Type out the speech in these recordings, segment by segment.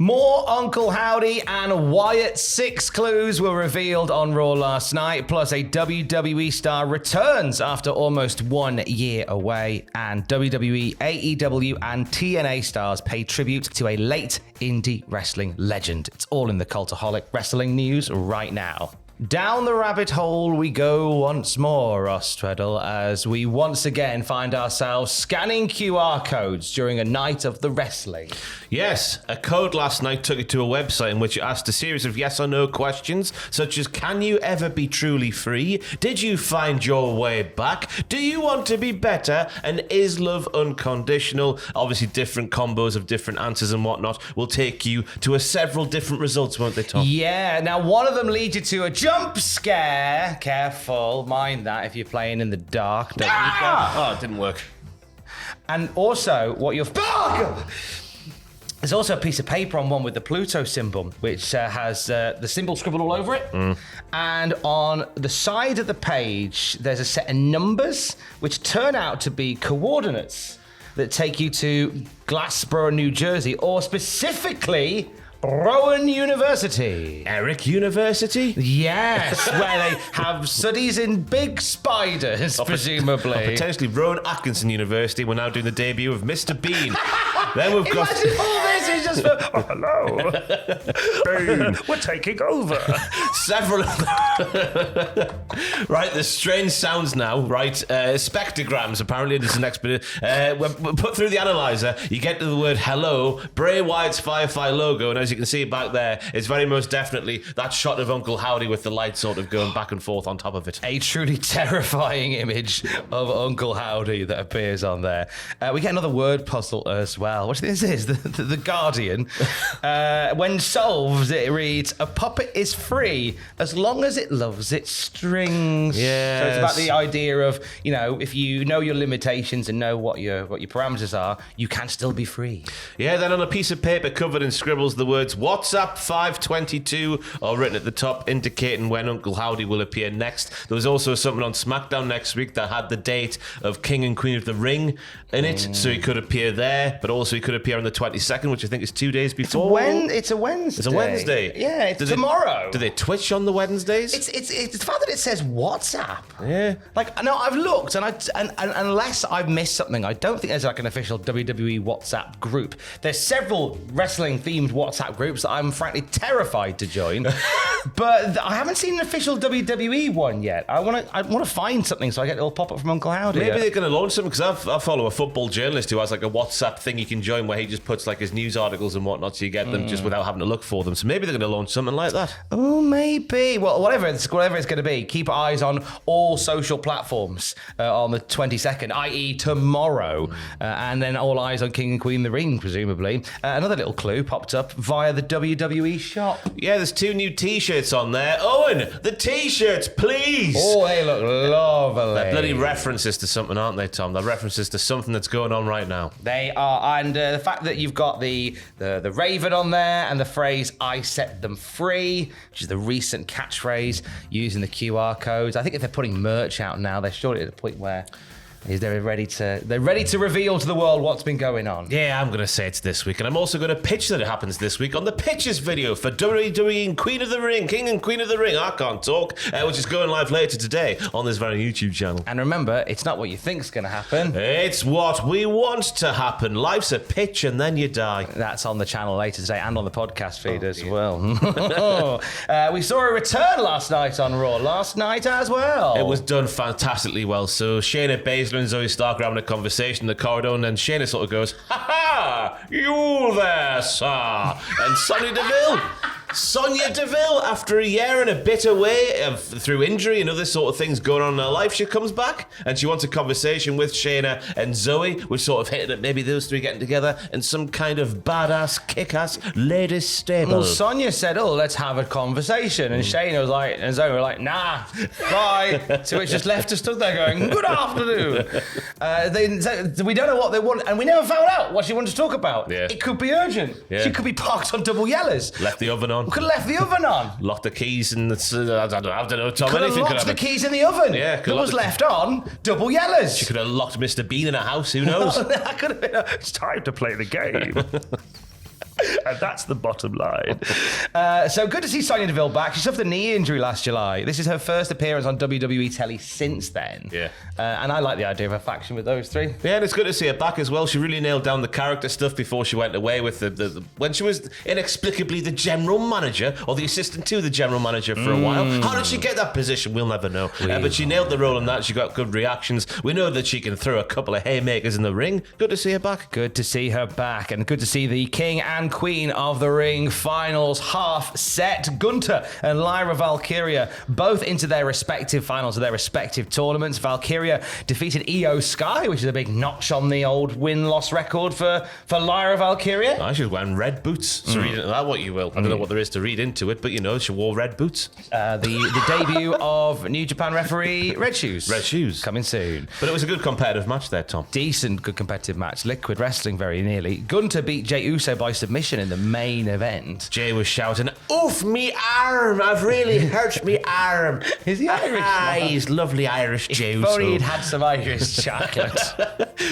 More Uncle Howdy and Wyatt 6 clues were revealed on Raw last night, plus a WWE star returns after almost 1 year away, and WWE, AEW and TNA stars pay tribute to a late indie wrestling legend. It's all in the Cultaholic wrestling news right now. Down the rabbit hole we go once more, Ross Tweddle, as we once again find ourselves scanning QR codes during a night of the wrestling. Yes, a code last night took you to a website in which it asked a series of yes or no questions, such as, can you ever be truly free? Did you find your way back? Do you want to be better? And is love unconditional? Obviously, different combos of different answers and whatnot will take you to several different results, won't they, Tom? Yeah, now one of them leads you to a jump scare. Careful, mind that if you're playing in the dark. Oh, it didn't work. And also, what you're... There's also a piece of paper on one with the Pluto symbol, which has the symbol scribbled all over it. And on the side of the page, there's a set of numbers, which turn out to be coordinates that take you to Glassboro, New Jersey, or specifically... Rowan University. Eric University? Yes, where they have studies in big spiders, presumably. Potentially Rowan Atkinson University. We're now doing the debut of Mr. Bean. Then we've got... Imagine all this is just for... Oh, hello. Bean, we're taking over. Several... Right, there's strange sounds now, right? Spectrograms, apparently, this is the next bit. When put through the analyzer, you get to the word hello, Bray Wyatt's Firefly logo, and as you can see back there, it's very most definitely that shot of Uncle Howdy with the light sort of going back and forth on top of it. A truly terrifying image of Uncle Howdy that appears on there. We get another word puzzle as well. What this is, the Guardian. When solved, it reads, a puppet is free as long as it loves its strings. Yes. So it's about the idea of, you know, if you know your limitations and know what your parameters are, you can still be free. Yeah, then on a piece of paper covered in scribbles, the words WhatsApp 522 are written at the top, indicating when Uncle Howdy will appear next. There was also something on SmackDown next week that had the date of King and Queen of the Ring in it, so he could appear there, but also he could appear on the 22nd, which I think is 2 days before. It's a Wednesday. It's a Wednesday. Yeah, it's tomorrow. Do they Twitch on the Wednesdays? It's the fact that it says WhatsApp. Yeah. Like, no, I've looked, and unless I've missed something, I don't think there's like an official WWE WhatsApp group. There's several wrestling-themed WhatsApp groups that I'm frankly terrified to join, but I haven't seen an official WWE one yet. I want to find something so I get a little pop-up from Uncle Howdy. Maybe they're going to launch something, because I follow a football journalist who has like a WhatsApp thing you can join where he just puts like his news articles and whatnot, so you get them just without having to look for them. So maybe they're going to launch something like that. Oh, maybe. Well, whatever it's going to be, keep eyes on all social platforms on the 22nd, i.e. tomorrow, and then all eyes on King and Queen of the Ring, presumably. Another little clue popped up via the WWE shop. Yeah, there's 2 new T-shirts on there. Owen, the T-shirts, please. Oh, they look lovely. They're bloody references to something, aren't they, Tom? They're references to something that's going on right now. They are, and the fact that you've got the Raven on there and the phrase "I set them free," which is the recent catchphrase using the QR codes. I think if they're putting merch out now, they're surely at a point where they're ready to reveal to the world what's been going on. Yeah, I'm going to say it's this week, and I'm also going to pitch that it happens this week on the Pitches video for WWE and Queen of the Ring, King and Queen of the Ring, I Can't Talk, which is going live later today on this very YouTube channel. And remember, it's not what you think's going to happen. It's what we want to happen. Life's a pitch and then you die. That's on the channel later today and on the podcast feed as well. We saw a return last night on Raw. Last night as well. It was done fantastically well. So Shayna Baszler and Zoe Stark are having a conversation in the corridor, and then Shayna sort of goes, "Ha ha! You there, sir!" And Sonya Deville, after a year and a bit away through injury and other sort of things going on in her life, she comes back and she wants a conversation with Shayna and Zoe, which sort of hinted at maybe those three getting together in some kind of badass, kick-ass ladies stable. Well, Sonya said, let's have a conversation. And Shayna was like, and Zoe were like, nah, bye. So it's just left us stood there going, good afternoon. We don't know what they want, and we never found out what she wanted to talk about. Yeah. It could be urgent. Yeah. She could be parked on double yellers. Left the oven on. We could have left the oven on. Locked the keys in the... I don't know, Tom. Could have Anything locked the keys in the oven. Yeah. That was left on. Double yellers. She could have locked Mr. Bean in a house. Who knows? That could have been It's time to play the game. And that's the bottom line. So good to see Sonya Deville back. She suffered a knee injury last July. This is her first appearance on WWE telly since then. Yeah. And I like the idea of a faction with those three. Yeah, and it's good to see her back as well. She really nailed down the character stuff before she went away with the when she was inexplicably the general manager or the assistant to the general manager for a while. How did she get that position? We'll never know. But she nailed the role in that. She got good reactions. We know that she can throw a couple of haymakers in the ring. Good to see her back. Good to see her back, and good to see the King and Queen of the Ring finals half set. Gunther and Lyra Valkyria both into their respective finals of their respective tournaments. Valkyria defeated Io Sky, which is a big notch on the old win-loss record for Lyra Valkyria. I should wear red boots. So read into that what you will. I don't know what there is to read into it, but you know, she wore red boots. The debut of New Japan referee Red Shoes. Red Shoes. Coming soon. But it was a good competitive match there, Tom. Decent, good competitive match. Liquid Wrestling very nearly. Gunther beat Jey Uso by submission in the main event. Jay was shouting, "Oof, me arm! I've really hurt me arm." Is he Irish? Ah, he's lovely Irish Jey Uso. If only he'd had some Irish chocolate.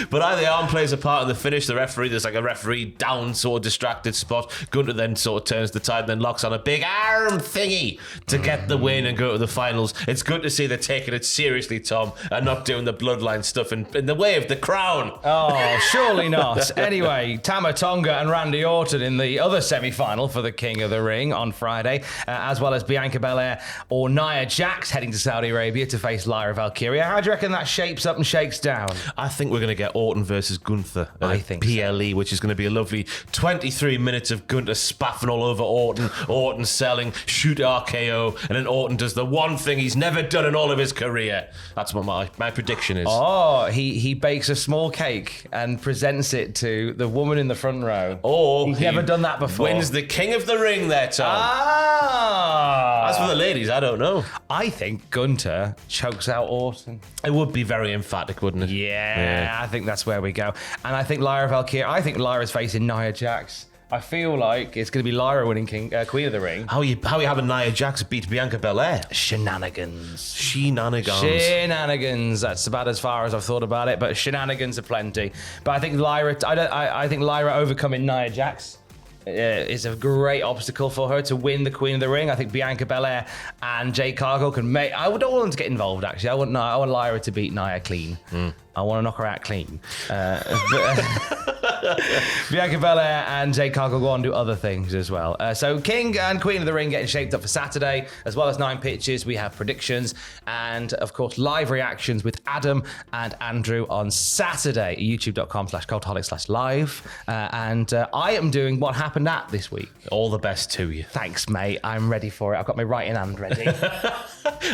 But either arm plays a part in the finish. The referee, there's like a referee down sort of distracted spot. Gunther then sort of turns the tide and then locks on a big arm thingy to get the win and go to the finals. It's good to see they're taking it seriously, Tom, and not doing the bloodline stuff in the way of the crown. Oh, surely not. Anyway, Tama Tonga and Randy Orton in the other semi-final for the King of the Ring on Friday, as well as Bianca Belair or Nia Jax heading to Saudi Arabia to face Lyra Valkyria. How do you reckon that shapes up and shakes down? I think we're going to get Orton versus Gunther at I think PLE, which is going to be a lovely 23 minutes of Gunther spaffing all over Orton, Orton selling, shoot RKO, and then Orton does the one thing he's never done in all of his career. That's what my prediction is. Oh, he bakes a small cake and presents it to the woman in the front row. Or he's he never done that before. Wins the King of the Ring there, Tom. Ah! As for the ladies, I don't know. I think Gunther chokes out Orton. It would be very emphatic, wouldn't it? Yeah, I think that's where we go. And I think Lyra Valkyria, I think Lyra's facing Nia Jax. I feel like it's going to be Lyra winning Queen of the Ring. How are you having Nia Jax beat Bianca Belair? Shenanigans. That's about as far as I've thought about it, but shenanigans are plenty. But I think I think Lyra overcoming Nia Jax is a great obstacle for her to win the Queen of the Ring. I think Bianca Belair and Jade Cargill can make. I don't want them to get involved. Actually, I want Lyra to beat Nia clean. I want to knock her out clean. Bianca Belair and Jade Cargill go on and do other things as well. So King and Queen of the Ring getting shaped up for Saturday, as well as 9 pitches. We have predictions and, of course, live reactions with Adam and Andrew on Saturday. youtube.com/cultaholic/live. And I am doing what happened at this week. All the best to you. Thanks, mate. I'm ready for it. I've got my writing hand ready.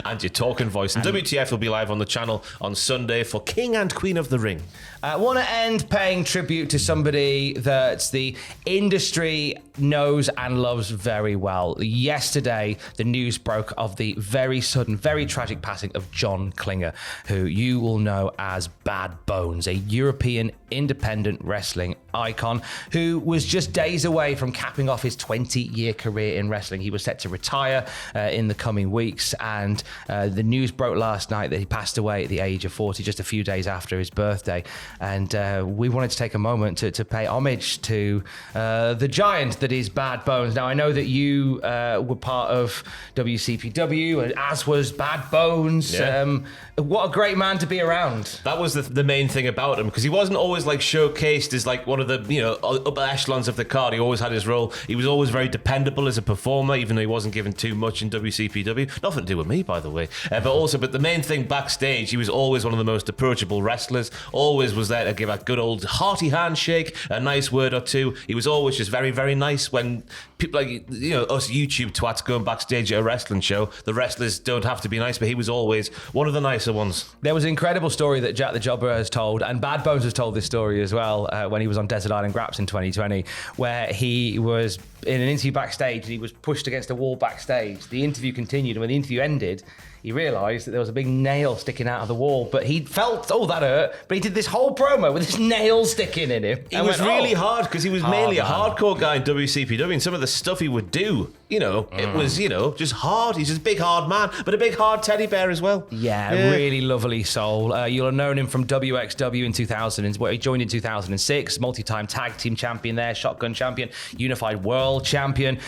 And your talking voice. And WTF will be live on the channel on Sunday for King and Queen of the Ring. I want to end paying tribute to somebody that the industry knows and loves very well. Yesterday, the news broke of the very sudden, very tragic passing of John Klinger, who you will know as Bad Bones, a European independent wrestling icon who was just days away from capping off his 20-year career in wrestling. He was set to retire in the coming weeks, and the news broke last night that he passed away at the age of 40, just a few days after his birthday. And we wanted to take a moment to pay homage to the giant that is Bad Bones. Now, I know that you were part of WCPW, as was Bad Bones. Yeah. What a great man to be around. That was the main thing about him, because he wasn't always like showcased as like one of the upper echelons of the card. He always had his role. He was always very dependable as a performer, even though he wasn't given too much in WCPW. Nothing to do with me, by the way. But the main thing backstage, he was always one of the most approachable wrestlers. Always was there to give a good old hearty handshake, a nice word or two. He was always just very, very nice. When people like us YouTube twats going backstage at a wrestling show, the wrestlers don't have to be nice, but he was always one of the nicer ones. There was an incredible story that Jack the Jobber has told, and Bad Bones has told this story as well, when he was on Desert Island Graps in 2020, where he was in an interview backstage and he was pushed against a wall backstage. The interview continued, and when the interview ended, he realised that there was a big nail sticking out of the wall, but he felt, that hurt, but he did this whole promo with this nail sticking in him. It was really hard, because he was mainly a hardcore guy in WCPW, and some of the stuff he would do it was, just hard. He's just a big, hard man, but a big, hard teddy bear as well. Yeah, really lovely soul. You'll have known him from WXW in 2000. He joined in 2006, multi-time tag team champion there, shotgun champion, unified world champion.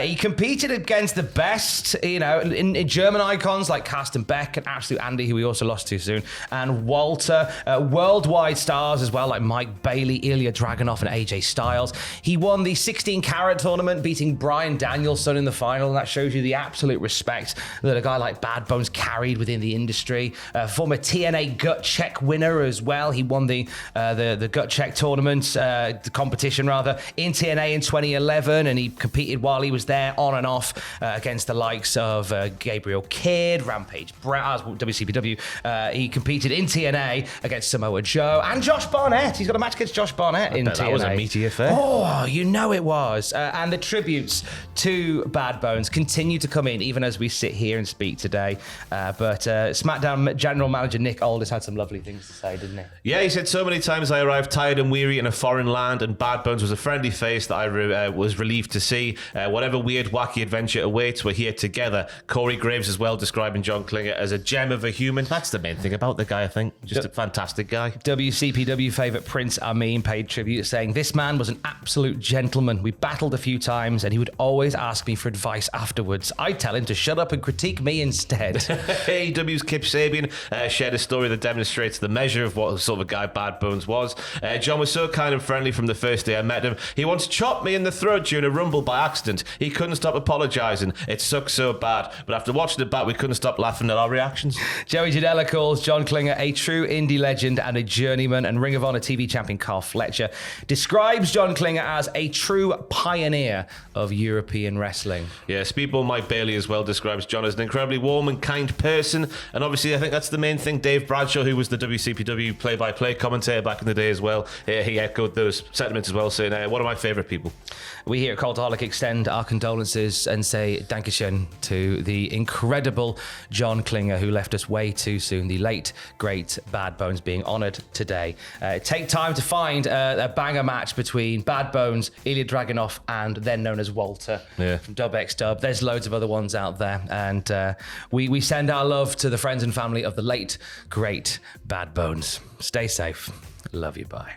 He competed against the best, in German icons like Carsten Beck and Absolute Andy, who we also lost to soon, and Walter. Worldwide stars as well, like Mike Bailey, Ilya Dragunov, and AJ Styles. He won the 16-carat tournament, beating Bryan Danielson in the final, and that shows you the absolute respect that a guy like Bad Bones carried within the industry. Former TNA gut check winner as well. He won the gut check tournament, the competition rather, in TNA in 2011, and he competed while he was there on and off against the likes of Gabriel Kidd, Rampage Brown, WCPW. He competed in TNA against Samoa Joe and Josh Barnett. He's got a match against Josh Barnett in TNA. That was a meaty affair. Oh, it was. And the tributes to Bad Bones continue to come in even as we sit here and speak today. But SmackDown General Manager Nick Aldis had some lovely things to say, didn't he? Yeah, he said, so many times I arrived tired and weary in a foreign land, and Bad Bones was a friendly face that I was relieved to see. Whatever weird, wacky adventure awaits, we're here together. Corey Graves as well, describing John Klinger as a gem of a human. That's the main thing about the guy, I think. Just a fantastic guy. WCPW favourite Prince Amin paid tribute, saying, this man was an absolute gentleman. We battled a few times and he would always ask me for advice afterwards. I'd tell him to shut up and critique me instead. AEW's Kip Sabian shared a story that demonstrates the measure of what sort of a guy Bad Bones was. John was so kind and friendly from the first day I met him. He once chopped me in the throat during a rumble by accident. He couldn't stop apologising. It sucked so bad. But after watching it back, we couldn't stop laughing at our reactions. Joey Janela calls John Klinger a true indie legend and a journeyman, and Ring of Honor TV champion Carl Fletcher describes John Klinger as a true pioneer of European wrestling. Yeah, Speedball Mike Bailey as well describes John as an incredibly warm and kind person, and obviously I think that's the main thing. Dave Bradshaw, who was the WCPW play-by-play commentator back in the day as well, he echoed those sentiments as well, saying one of my favourite people. We here at Cultaholic extend our condolences and say Dankeschön to the incredible John Klinger, who left us way too soon. The late, great Bad Bones being honoured today. Take time to find a banger match between Bad Bones, Ilya Dragunov, and then known as Walter from Dub X Dub. There's loads of other ones out there. And we send our love to the friends and family of the late, great Bad Bones. Stay safe. Love you. Bye.